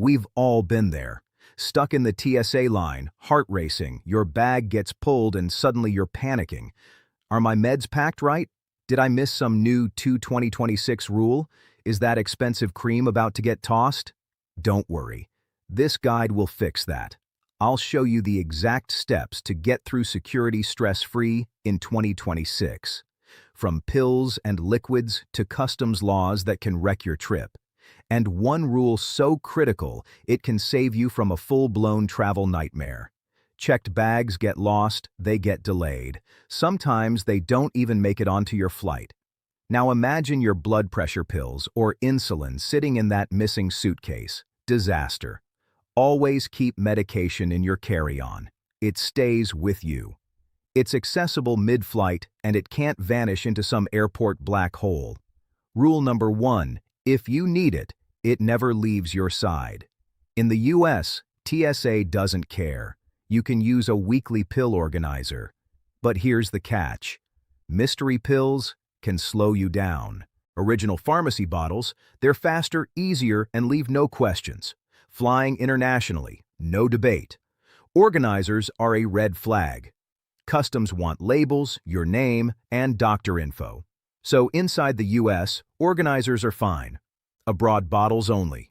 We've all been there. Stuck in the TSA line, heart racing, your bag gets pulled and suddenly you're panicking. Are my meds packed right? Did I miss some new 2026 rule? Is that expensive cream about to get tossed? Don't worry. This guide will fix that. I'll show you the exact steps to get through security stress-free in 2026. From pills and liquids to customs laws that can wreck your trip. And one rule so critical, it can save you from a full-blown travel nightmare. Checked bags get lost, they get delayed. Sometimes they don't even make it onto your flight. Now imagine your blood pressure pills or insulin sitting in that missing suitcase. Disaster. Always keep medication in your carry-on. It stays with you. It's accessible mid-flight and it can't vanish into some airport black hole. Rule number 1, if you need it, it never leaves your side. In the US, TSA doesn't care. You can use a weekly pill organizer. But here's the catch. Mystery pills can slow you down. Original pharmacy bottles, they're faster, easier, and leave no questions. Flying internationally, no debate. Organizers are a red flag. Customs want labels, your name, and doctor info. So inside the US, organizers are fine. Abroad, bottles only.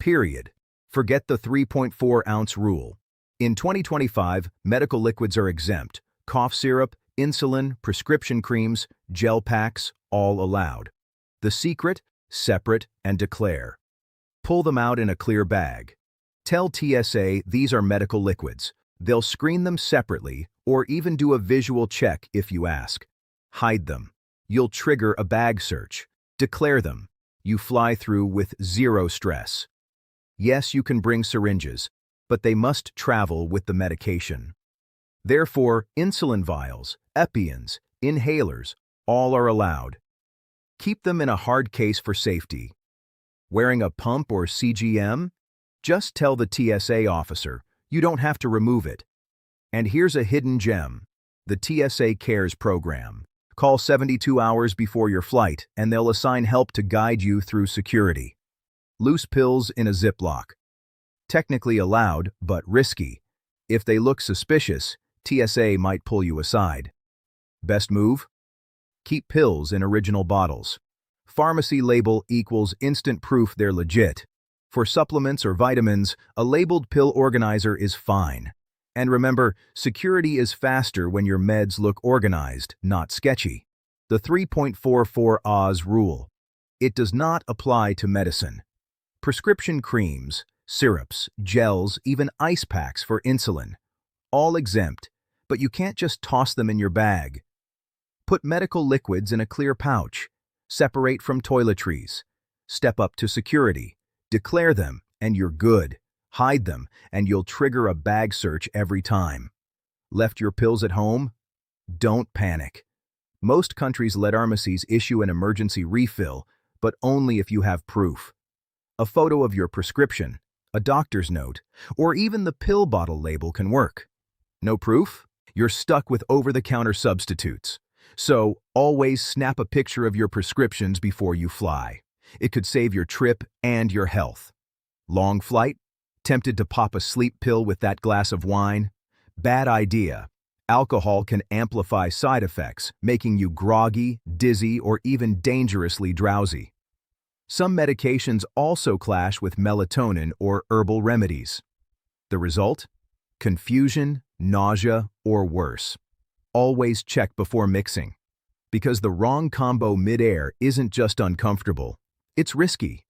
Period. Forget the 3.4-ounce rule. In 2025, medical liquids are exempt. Cough syrup, insulin, prescription creams, gel packs, all allowed. The secret, separate and declare. Pull them out in a clear bag. Tell TSA these are medical liquids. They'll screen them separately or even do a visual check if you ask. Hide them. You'll trigger a bag search. Declare them. You fly through with zero stress. Yes, you can bring syringes, but they must travel with the medication. Therefore, insulin vials, EpiPens, inhalers, all are allowed. Keep them in a hard case for safety. Wearing a pump or CGM? Just tell the TSA officer. You don't have to remove it. And here's a hidden gem, the TSA Cares program. Call 72 hours before your flight, and they'll assign help to guide you through security. Loose pills in a Ziploc. Technically allowed, but risky. If they look suspicious, TSA might pull you aside. Best move? Keep pills in original bottles. Pharmacy label equals instant proof they're legit. For supplements or vitamins, a labeled pill organizer is fine. And remember, security is faster when your meds look organized, not sketchy. The 3.44 Oz rule. It does not apply to medicine. Prescription creams, syrups, gels, even ice packs for insulin. All exempt, but you can't just toss them in your bag. Put medical liquids in a clear pouch. Separate from toiletries. Step up to security. Declare them, and you're good. Hide them, and you'll trigger a bag search every time. Left your pills at home? Don't panic. Most countries let pharmacies issue an emergency refill, but only if you have proof. A photo of your prescription, a doctor's note, or even the pill bottle label can work. No proof? You're stuck with over-the-counter substitutes. So, always snap a picture of your prescriptions before you fly. It could save your trip and your health. Long flight? Tempted to pop a sleep pill with that glass of wine? Bad idea. Alcohol can amplify side effects, making you groggy, dizzy, or even dangerously drowsy. Some medications also clash with melatonin or herbal remedies. The result? Confusion, nausea, or worse. Always check before mixing. Because the wrong combo mid-air isn't just uncomfortable, it's risky.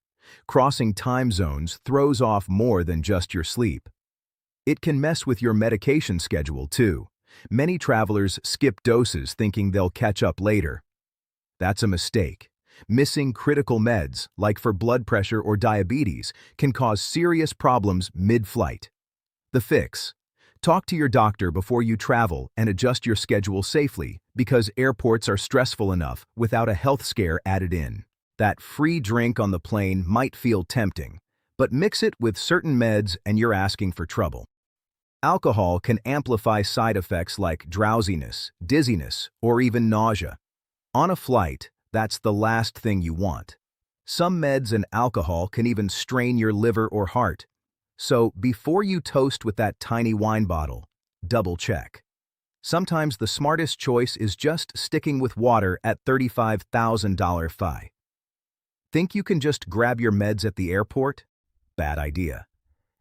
Crossing time zones throws off more than just your sleep. It can mess with your medication schedule, too. Many travelers skip doses thinking they'll catch up later. That's a mistake. Missing critical meds, like for blood pressure or diabetes, can cause serious problems mid-flight. The fix: talk to your doctor before you travel and adjust your schedule safely, because airports are stressful enough without a health scare added in. That free drink on the plane might feel tempting, but mix it with certain meds and you're asking for trouble. Alcohol can amplify side effects like drowsiness, dizziness, or even nausea. On a flight, that's the last thing you want. Some meds and alcohol can even strain your liver or heart, So before you toast with that tiny wine bottle, double check. Sometimes the smartest choice is just sticking with water at $35,000 fee. Think you can just grab your meds at the airport? Bad idea.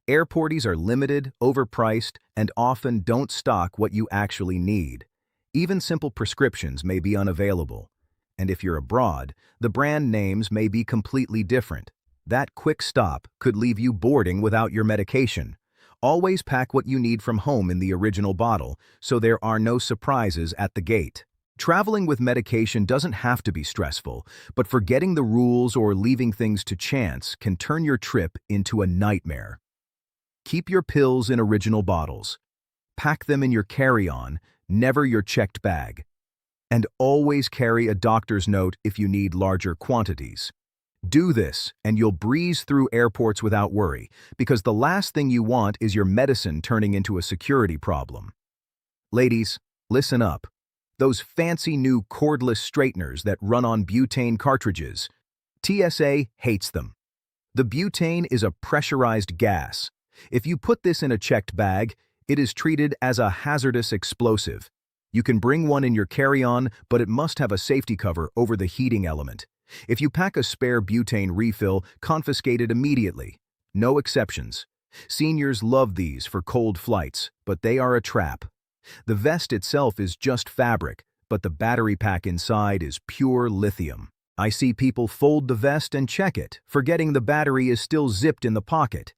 Airporties are limited, overpriced, and often don't stock what you actually need. Even simple prescriptions may be unavailable. And if you're abroad, the brand names may be completely different. That quick stop could leave you boarding without your medication. Always pack what you need from home in the original bottle, so there are no surprises at the gate. Traveling with medication doesn't have to be stressful, but forgetting the rules or leaving things to chance can turn your trip into a nightmare. Keep your pills in original bottles. Pack them in your carry-on, never your checked bag. And always carry a doctor's note if you need larger quantities. Do this, and you'll breeze through airports without worry, because the last thing you want is your medicine turning into a security problem. Ladies, listen up. Those fancy new cordless straighteners that run on butane cartridges. TSA hates them. The butane is a pressurized gas. If you put this in a checked bag, it is treated as a hazardous explosive. You can bring one in your carry-on, but it must have a safety cover over the heating element. If you pack a spare butane refill, confiscate it immediately. No exceptions. Seniors love these for cold flights, but they are a trap. The vest itself is just fabric, but the battery pack inside is pure lithium. I see people fold the vest and check it, forgetting the battery is still zipped in the pocket.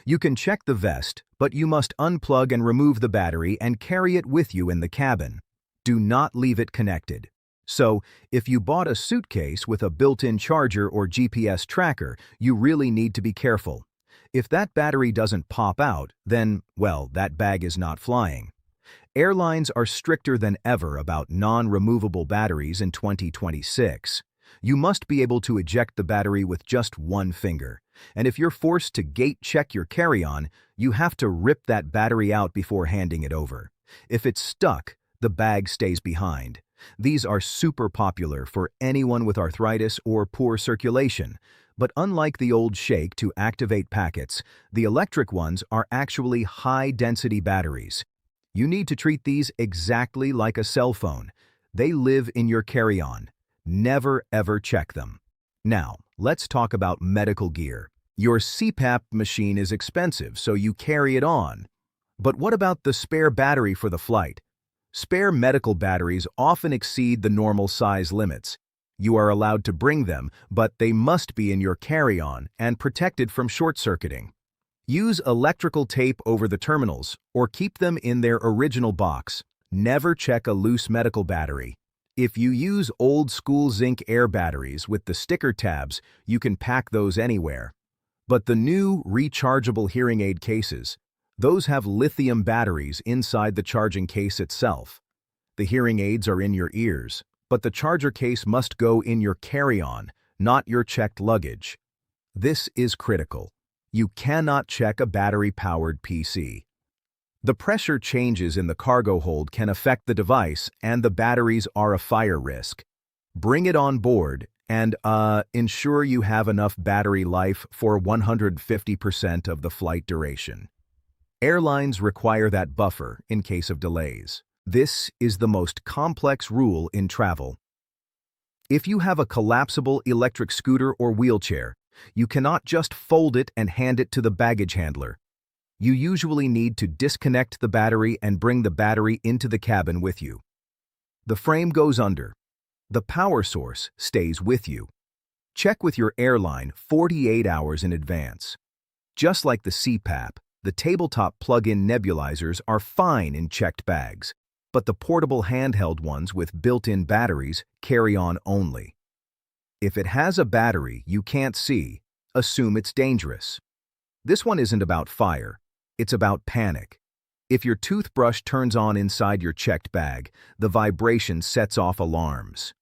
You can check the vest, but you must unplug and remove the battery and carry it with you in the cabin. Do not leave it connected. So, if you bought a suitcase with a built-in charger or GPS tracker, you really need to be careful. If that battery doesn't pop out, then, well, that bag is not flying. Airlines are stricter than ever about non-removable batteries in 2026. You must be able to eject the battery with just one finger. And if you're forced to gate check your carry-on, you have to rip that battery out before handing it over. If it's stuck, the bag stays behind. These are super popular for anyone with arthritis or poor circulation. But unlike the old shake to activate packets, the electric ones are actually high-density batteries. You need to treat these exactly like a cell phone. They live in your carry-on. Never ever check them. Now, let's talk about medical gear. Your CPAP machine is expensive, so you carry it on. But what about the spare battery for the flight? Spare medical batteries often exceed the normal size limits. You are allowed to bring them, but they must be in your carry-on and protected from short-circuiting. Use electrical tape over the terminals or keep them in their original box. Never check a loose medical battery. If you use old-school zinc air batteries with the sticker tabs, you can pack those anywhere. But the new rechargeable hearing aid cases, those have lithium batteries inside the charging case itself. The hearing aids are in your ears, but the charger case must go in your carry-on, not your checked luggage. This is critical. You cannot check a battery-powered PC. The pressure changes in the cargo hold can affect the device, and the batteries are a fire risk. Bring it on board and ensure you have enough battery life for 150% of the flight duration. Airlines require that buffer in case of delays. This is the most complex rule in travel. If you have a collapsible electric scooter or wheelchair, you cannot just fold it and hand it to the baggage handler. You usually need to disconnect the battery and bring the battery into the cabin with you. The frame goes under. The power source stays with you. Check with your airline 48 hours in advance. Just like the CPAP, the tabletop plug-in nebulizers are fine in checked bags, but the portable handheld ones with built-in batteries carry on only. If it has a battery you can't see, assume it's dangerous. This one isn't about fire. It's about panic. If your toothbrush turns on inside your checked bag, the vibration sets off alarms.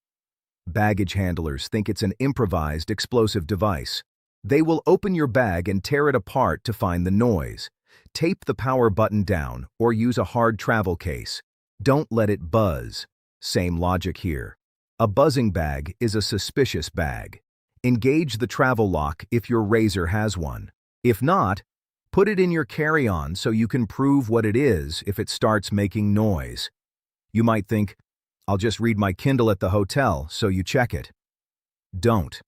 Baggage handlers think it's an improvised explosive device. They will open your bag and tear it apart to find the noise. Tape the power button down or use a hard travel case. Don't let it buzz. Same logic here. A buzzing bag is a suspicious bag. Engage the travel lock if your razor has one. If not, Put it in your carry-on so you can prove what it is if it starts making noise. You might think, I'll just read my Kindle at the hotel, so you check it. Don't.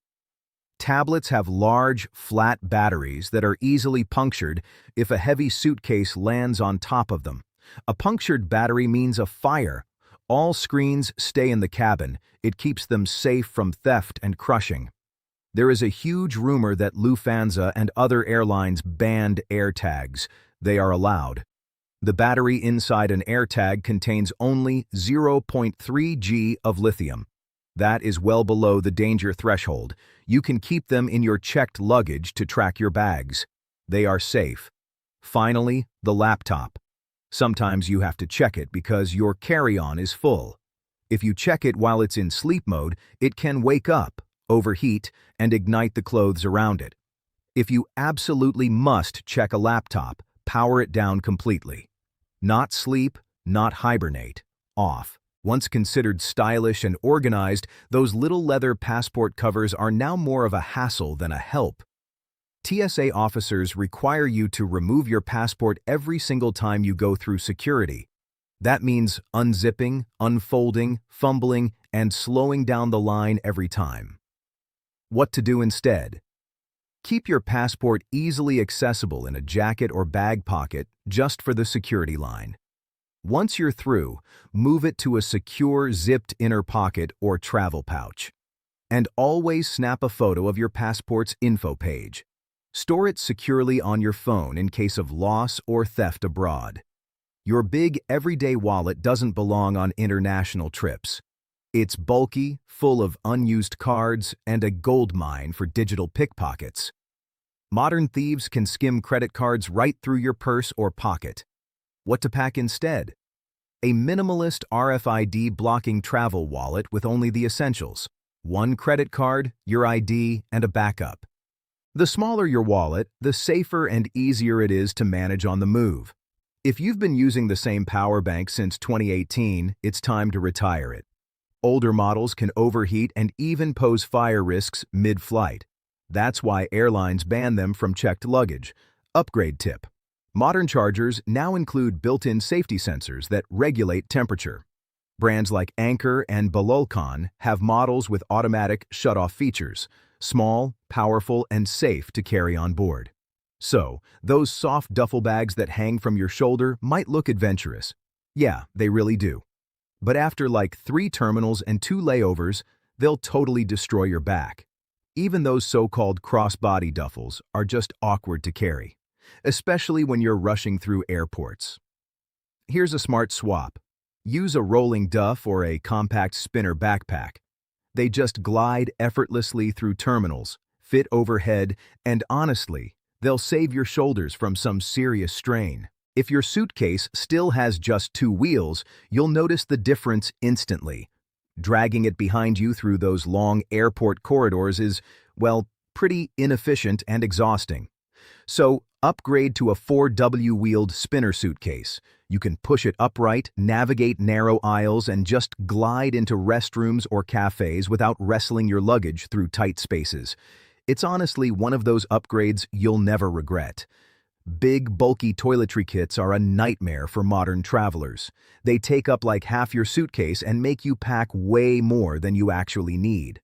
Tablets have large, flat batteries that are easily punctured if a heavy suitcase lands on top of them. A punctured battery means a fire. All screens stay in the cabin. It keeps them safe from theft and crushing. There is a huge rumor that Lufthansa and other airlines banned AirTags. They are allowed. The battery inside an AirTag contains only 0.3 G of lithium. That is well below the danger threshold. You can keep them in your checked luggage to track your bags. They are safe. Finally, the laptop. Sometimes you have to check it because your carry-on is full. If you check it while it's in sleep mode, it can wake up, overheat, and ignite the clothes around it. If you absolutely must check a laptop, power it down completely. Not sleep, not hibernate. Off. Once considered stylish and organized, those little leather passport covers are now more of a hassle than a help. TSA officers require you to remove your passport every single time you go through security. That means unzipping, unfolding, fumbling, and slowing down the line every time. What to do instead? Keep your passport easily accessible in a jacket or bag pocket just for the security line. Once you're through, move it to a secure zipped inner pocket or travel pouch. And always snap a photo of your passport's info page. Store it securely on your phone in case of loss or theft abroad. Your big everyday wallet doesn't belong on international trips. It's bulky, full of unused cards, and a goldmine for digital pickpockets. Modern thieves can skim credit cards right through your purse or pocket. What to pack instead? A minimalist RFID blocking travel wallet with only the essentials. One credit card, your ID, and a backup. The smaller your wallet, the safer and easier it is to manage on the move. If you've been using the same power bank since 2018, it's time to retire it. Older models can overheat and even pose fire risks mid-flight. That's why airlines ban them from checked luggage. Upgrade tip. Modern chargers now include built-in safety sensors that regulate temperature. Brands like Anker and Balulcon have models with automatic shut-off features, small, powerful, and safe to carry on board. So, those soft duffel bags that hang from your shoulder might look adventurous. Yeah, they really do. But after like 3 terminals and 2 layovers, they'll totally destroy your back. Even those so-called cross-body duffels are just awkward to carry, especially when you're rushing through airports. Here's a smart swap. Use a rolling duff or a compact spinner backpack. They just glide effortlessly through terminals, fit overhead, and honestly, they'll save your shoulders from some serious strain. If your suitcase still has just 2 wheels, you'll notice the difference instantly. Dragging it behind you through those long airport corridors is, well, pretty inefficient and exhausting. So, upgrade to a 4W-wheeled spinner suitcase. You can push it upright, navigate narrow aisles, and just glide into restrooms or cafes without wrestling your luggage through tight spaces. It's honestly one of those upgrades you'll never regret. Big, bulky toiletry kits are a nightmare for modern travelers. They take up like half your suitcase and make you pack way more than you actually need.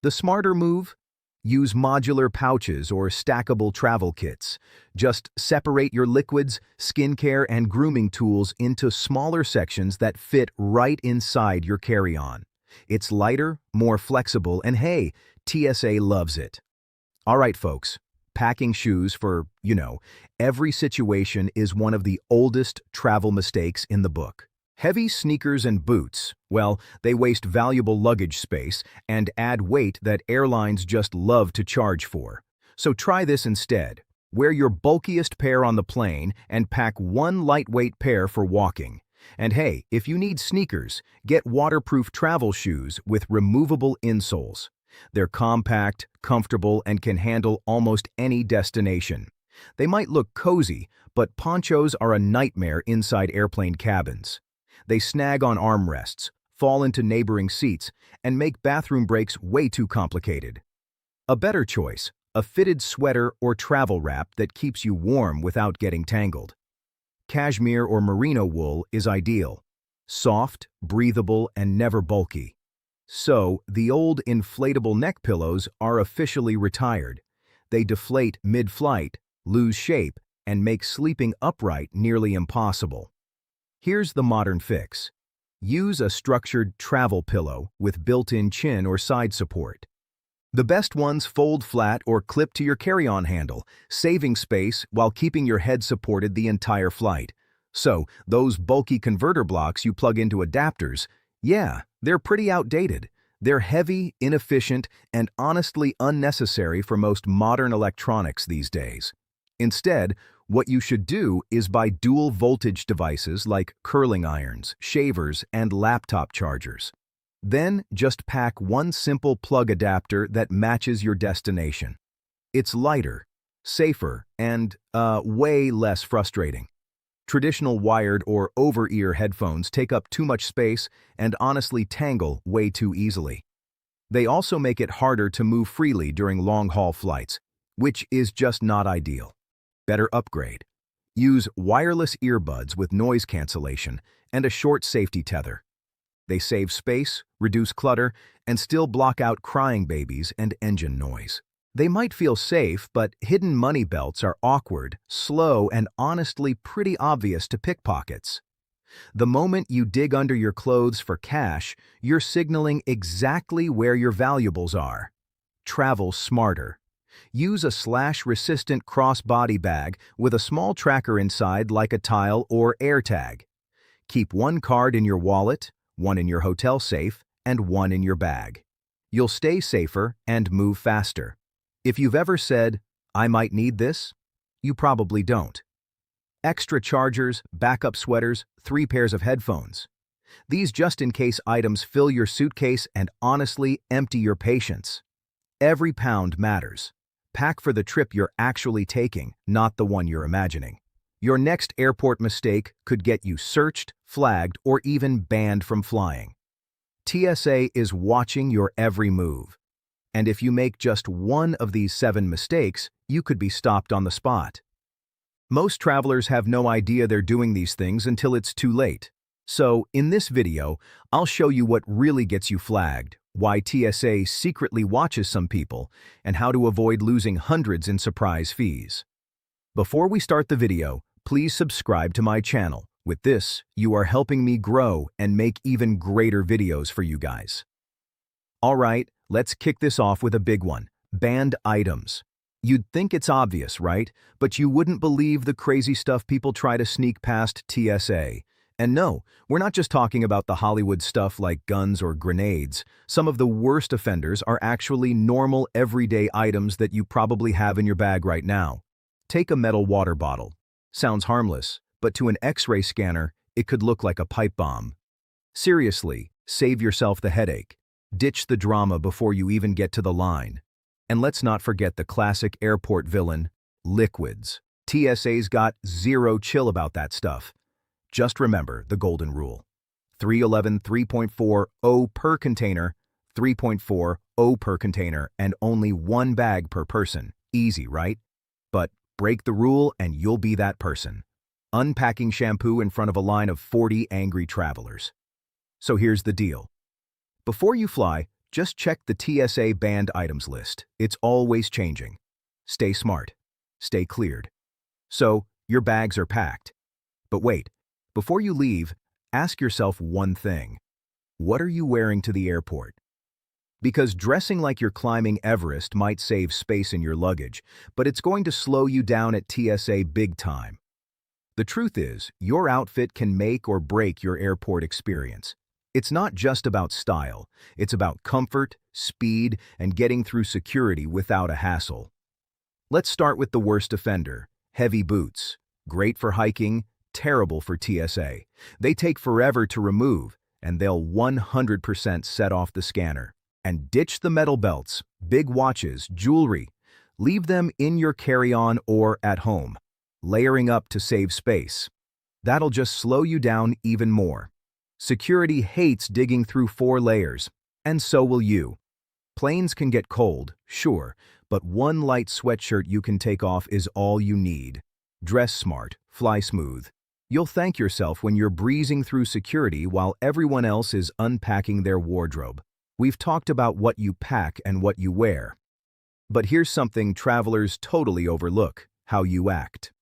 The smarter move? Use modular pouches or stackable travel kits. Just separate your liquids, skincare, and grooming tools into smaller sections that fit right inside your carry-on. It's lighter, more flexible, and hey, TSA loves it. All right, folks. Packing shoes for, every situation is one of the oldest travel mistakes in the book. Heavy sneakers and boots, well, they waste valuable luggage space and add weight that airlines just love to charge for. So try this instead. Wear your bulkiest pair on the plane and pack 1 lightweight pair for walking. And hey, if you need sneakers, get waterproof travel shoes with removable insoles. They're compact, comfortable, and can handle almost any destination. They might look cozy, but ponchos are a nightmare inside airplane cabins. They snag on armrests, fall into neighboring seats, and make bathroom breaks way too complicated. A better choice, A fitted sweater or travel wrap that keeps you warm without getting tangled. Cashmere or merino wool is ideal. Soft, breathable, and never bulky. So, the old inflatable neck pillows are officially retired. They deflate mid-flight, lose shape, and make sleeping upright nearly impossible. Here's the modern fix. Use a structured travel pillow with built-in chin or side support. The best ones fold flat or clip to your carry-on handle, saving space while keeping your head supported the entire flight. So, those bulky converter blocks you plug into adapters, yeah, they're pretty outdated. They're heavy, inefficient, and honestly unnecessary for most modern electronics these days. Instead, what you should do is buy dual-voltage devices like curling irons, shavers, and laptop chargers. Then, just pack one simple plug adapter that matches your destination. It's lighter, safer, and, way less frustrating. Traditional wired or over-ear headphones take up too much space and honestly tangle way too easily. They also make it harder to move freely during long-haul flights, which is just not ideal. Better upgrade. Use wireless earbuds with noise cancellation and a short safety tether. They save space, reduce clutter, and still block out crying babies and engine noise. They might feel safe, but hidden money belts are awkward, slow, and honestly pretty obvious to pickpockets. The moment you dig under your clothes for cash, you're signaling exactly where your valuables are. Travel smarter. Use a slash-resistant cross-body bag with a small tracker inside like a tile or AirTag. Keep one card in your wallet, one in your hotel safe, and one in your bag. You'll stay safer and move faster. If you've ever said, "I might need this," you probably don't. Extra chargers, backup sweaters, 3 pairs of headphones. These just-in-case items fill your suitcase and honestly empty your patience. Every pound matters. Pack for the trip you're actually taking, not the one you're imagining. Your next airport mistake could get you searched, flagged, or even banned from flying. TSA is watching your every move. And if you make just one of these 7 mistakes, you could be stopped on the spot. Most travelers have no idea they're doing these things until it's too late. So, in this video, I'll show you what really gets you flagged, why TSA secretly watches some people, and how to avoid losing hundreds in surprise fees. Before we start the video, please subscribe to my channel. With this, you are helping me grow and make even greater videos for you guys. Alright, let's kick this off with a big one. Banned items. You'd think it's obvious, right? But you wouldn't believe the crazy stuff people try to sneak past TSA. And no, we're not just talking about the Hollywood stuff like guns or grenades. Some of the worst offenders are actually normal, everyday items that you probably have in your bag right now. Take a metal water bottle. Sounds harmless, but to an X-ray scanner, it could look like a pipe bomb. Seriously, save yourself the headache. Ditch the drama before you even get to the line. And let's not forget the classic airport villain, liquids. TSA's got zero chill about that stuff. Just remember the golden rule. 311 3.40 per container, 3.40 per container, and only 1 bag per person. Easy, right? But break the rule and you'll be that person. Unpacking shampoo in front of a line of 40 angry travelers. So here's the deal. Before you fly, just check the TSA banned items list. It's always changing. Stay smart. Stay cleared. So, your bags are packed. But wait, before you leave, ask yourself one thing. What are you wearing to the airport? Because dressing like you're climbing Everest might save space in your luggage, but it's going to slow you down at TSA big time. The truth is, your outfit can make or break your airport experience. It's not just about style, it's about comfort, speed, and getting through security without a hassle. Let's start with the worst offender, heavy boots. Great for hiking, terrible for TSA. They take forever to remove, and they'll 100% set off the scanner. And ditch the metal belts, big watches, jewelry. Leave them in your carry-on or at home, layering up to save space. That'll just slow you down even more. Security hates digging through 4 layers, and so will you. Planes can get cold, sure, but one light sweatshirt you can take off is all you need. Dress smart, fly smooth. You'll thank yourself when you're breezing through security while everyone else is unpacking their wardrobe. We've talked about what you pack and what you wear. But here's something travelers totally overlook: how you act.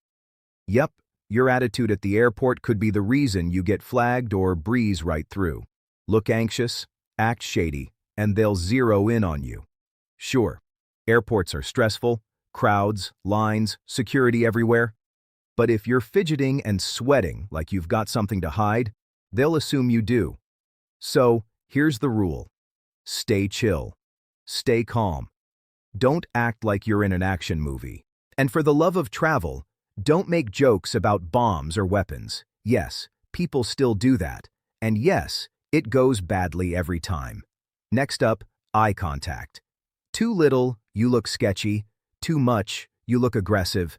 Yep, your attitude at the airport could be the reason you get flagged or breeze right through. Look anxious, act shady, and they'll zero in on you. Sure, airports are stressful, crowds, lines, security everywhere. But if you're fidgeting and sweating like you've got something to hide, they'll assume you do. So, here's the rule. Stay chill. Stay calm. Don't act like you're in an action movie. And for the love of travel, don't make jokes about bombs or weapons. Yes, people still do that. And yes, it goes badly every time. Next up, eye contact. Too little, you look sketchy. Too much, you look aggressive.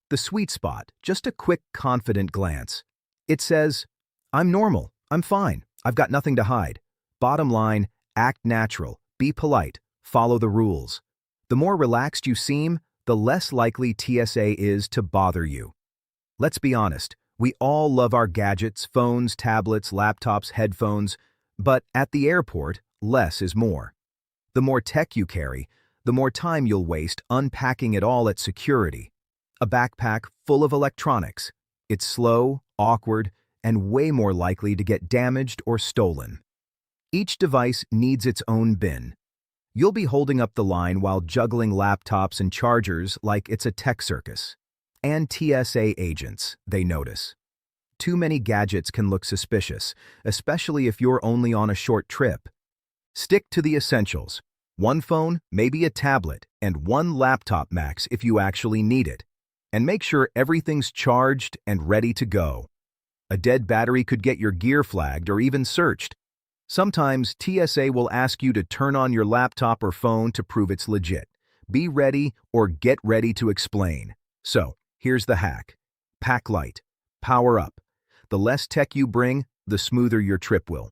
The sweet spot, just a quick, confident glance. It says, I'm normal, I'm fine, I've got nothing to hide. Bottom line, act natural, be polite, follow the rules. The more relaxed you seem, the less likely TSA is to bother you. Let's be honest, we all love our gadgets, phones, tablets, laptops, headphones, but at the airport, less is more. The more tech you carry, the more time you'll waste unpacking it all at security. A backpack full of electronics. It's slow, awkward, and way more likely to get damaged or stolen. Each device needs its own bin. You'll be holding up the line while juggling laptops and chargers like it's a tech circus. And TSA agents, they notice. Too many gadgets can look suspicious, especially if you're only on a short trip. Stick to the essentials. One phone, maybe a tablet, and one laptop max if you actually need it. And make sure everything's charged and ready to go. A dead battery could get your gear flagged or even searched. Sometimes TSA will ask you to turn on your laptop or phone to prove it's legit. Be ready or get ready to explain. So, here's the hack. Pack light. Power up. The less tech you bring, the smoother your trip will.